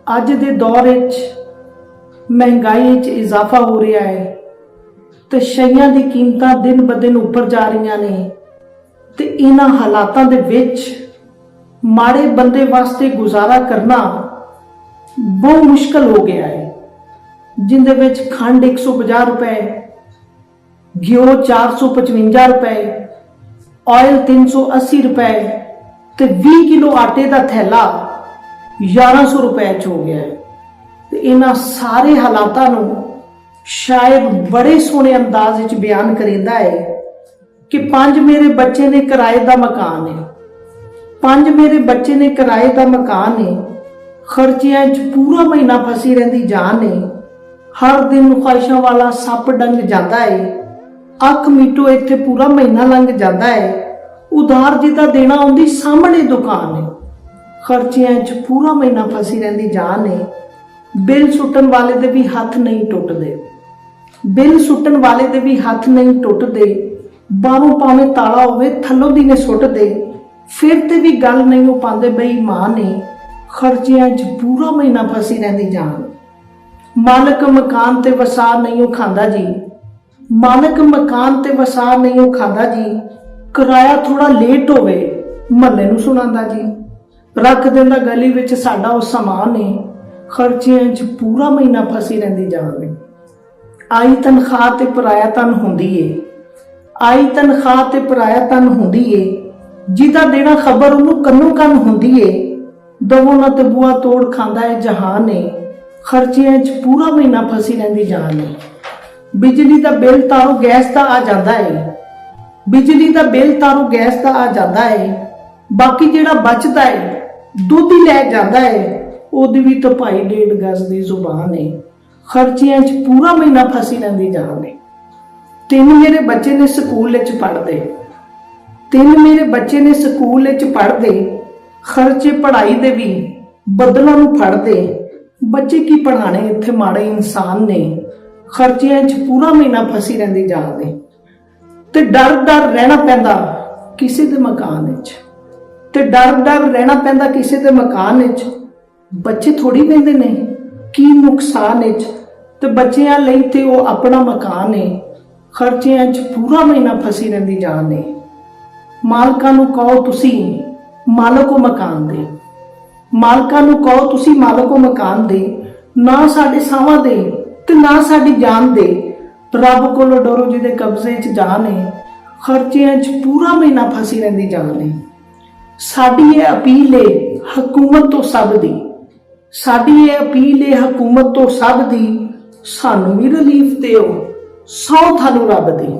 अज दे दौर विच महंगाई च इजाफा हो रहा है तो शैयां दी कीमतां दिन ब दिन उपर जा रही ने ते इन्हां हालातां दे विच माड़े बंदे वास्ते गुजारा करना बहुत मुश्किल हो गया है। जिंदे विच खंड 150 रुपए, घ्यो 455 रुपए, ऑयल 380 रुपए ते 20 किलो आटे का थैला 1100 रुपए च हो गया है। ते इन्हां सारे हालातां नूं शायद बड़े सोहने अंदाज विच बयान करिंदा है कि 5 मेरे बच्चे ने किराए का मकान है, 5 मेरे बच्चे ने किराए का मकान है, खर्चियां च पूरा महीना फसी रहिंदी जान है, हर दिन ख्वाहिशां वाला सप डंग जाता है, अख मीटो इत्थे पूरा महीना लंघ जाता है, उधार जिदा देना उनकी सामने दुकान है, खर्चियां च पूरा महीना फसी रहिंदी जान है, बिल सुट्टण वाले दे भी हथ नहीं टुटदे, बिल सुट्टण वाले दे भी हथ नहीं टुटदे, बाहों भावें ताला होवे थल्लों दी ने सुट दे फिर ते भी गल नहीं हो पाते बई मां ने, खर्चियां च पूरा महीना फसी रहिंदी जान। मालक मकान ते वसा नहीं हो खांदा जी, मालक मकान ते वसा नहीं हो खांदा जी, किराया थोड़ा लेट होवे महल्ले नूं सुणांदा जी, रख दिंदा गली विच साडा उह समान है, खर्चियां च पूरा महीना फसी रहिंदी जान। आई तनख्वाह ते पराया धन हुंदी है, आई तनख्वाह ते पराया धन हुंदी है, जिदा देना खबर उन्होंने कन्नों कन हुंदी है, दवो ना ते बुआ तोड़ खांदा है जहान है, खर्चियां च पूरा महीना फसी रहिंदी जान है। बिजली दा बिल तारो गैस दा आ जांदा है, बिजली दा बिल तारो गैस दा आ जांदा है, बाकी जिहड़ा बचदा है दुध ही लै जांदा है, ओदी भी तो भाई 1.5 गज दी जुबान है, खर्चियां च पूरा महीना फसी रहिंदी जान है। 3 मेरे बच्चे ने स्कूल विच पढ़दे, 3 मेरे बच्चे ने स्कूल विच पढ़दे, खर्चे पढ़ाई दे भी बदलों नूं फड़दे, बच्चे की पढ़ाने इत्थे माड़े इंसान ने, खर्चियां च पूरा महीना फसी रहिंदी जान है। ते डर डर रहना पैंदा किसी दे मकान विच, ते डर डर रहना पैंदा किसी दे मकान विच, बच्चे थोड़ी वेंदे ने की नुकसान विच, ते बच्चियां लई ते ओह अपना मकान है, खर्चियां च पूरा महीना फसी रहिंदी जान है। मालकां नूं कहो तुसी मालको मकान दे, मालकां नूं कहो तुसी मालको मकान दे, ना साडे सावां दे ते ना साडी जान दे, रब कोलों डरो जिहदे कब्जे च जान है, खर्चियां च पूरा महीना फसी रहिंदी जान है। साडी ये अपील है हुकूमत तो सब दी, साडी ये अपील है हुकूमत तो सब दी, सानू भी रिलीफ दिओ, सौ थानू रब दी।